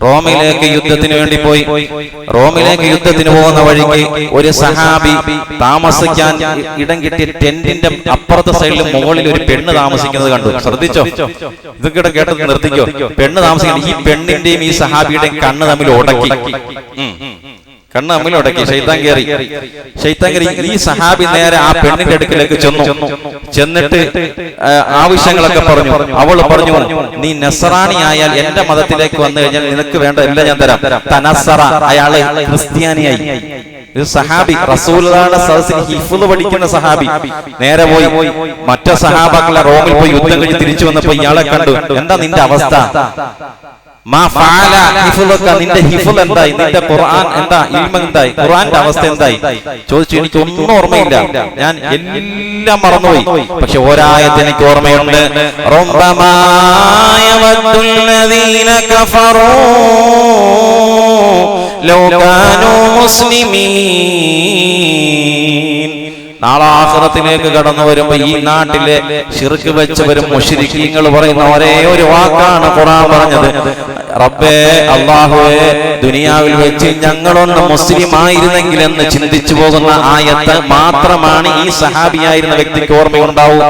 റോമിലേക്ക് യുദ്ധത്തിന് വേണ്ടി പോയി. റോമിലേക്ക് യുദ്ധത്തിന് പോകുന്ന വഴിക്ക് ഒരു സഹാബി താമസിക്കാൻ ഇടം കിട്ടിയ ടെന്റിന്റെ അപ്പുറത്തെ സൈഡിൽ മുകളിൽ ഒരു പെണ്ണ് താമസിക്കുന്നത് കണ്ടു. ശ്രദ്ധിച്ചോ, ഇതൊക്കെ കേട്ടത് നിർത്തിക്കോ. പെണ്ണ് താമസിക്കുന്നത്, ഈ പെണ്ണിന്റെയും ഈ സഹാബിയുടെയും കണ്ണ് തമ്മിൽ ഉടക്കി. കണ്ണ് തമ്മിൽ ഉടക്കി. ശൈത്താൻ കയറി. ഈ സഹാബി നേരെ ആ പെണ്ണിന്റെ അടുക്കിലേക്ക് ചെന്നിട്ട് ആവശ്യങ്ങളൊക്കെ പറഞ്ഞു. അവള് പറഞ്ഞു, നീ നസ്രാനി ആയാൽ എന്റെ മതത്തിലേക്ക് വന്നു കഴിഞ്ഞാൽ നിനക്ക് വേണ്ട എല്ലാം ഞാൻ തരാം. തനസ്സറ, അയാള് ക്രിസ്ത്യാനിയായി. ഒരു സഹാബി, റസൂലുള്ളാഹിയുടെ സദസ്സിൽ ഹിഫ്ള് പഠിക്കുന്ന സഹാബി നേരെ പോയി മറ്റു സഹാബാക്കളെ റോമിൽ പോയി യുദ്ധം കഴിഞ്ഞ് തിരിച്ചു വന്നപ്പോ ഇയാളെ കണ്ടു. എന്താ നിന്റെ അവസ്ഥ? നിന്റെ ഹിഫ്ള് എന്തായി? നിന്റെ ഖുർആൻ എന്താ? ഇൽമ എന്തായി? ഖുർആന്റെ അവസ്ഥ എന്തായി ചോദിച്ചു. എനിക്കൊന്നും ഓർമ്മയില്ല, ഞാൻ എല്ലാം മറന്നുപോയി. പക്ഷെ ഒരായത്ത് എനിക്ക് ഓർമ്മയുണ്ട്. നാളെ ആഖിറത്തിലേക്ക് കടന്നു വരുമ്പോ ഈ നാട്ടിലെ ശിർക്ക് വെച്ചവരും മുശ്രിക്കീങ്ങൾ പറയുന്ന ഒരേ ഒരു വാക്കാണ് ഖുർആൻ പറഞ്ഞത്. റബ്ബേ, അല്ലാഹുവേ, ദുനിയാവിൽ വെച്ച് ഞങ്ങളൊന്ന് മുസ്ലിം ആയിരുന്നെങ്കിൽ എന്ന് ചിന്തിച്ചു പോകുന്ന ആയത്ത് മാത്രമാണ് ഈ സഹാബിയായിരുന്ന വ്യക്തിക്ക് ഓർമ്മയുണ്ടാവും.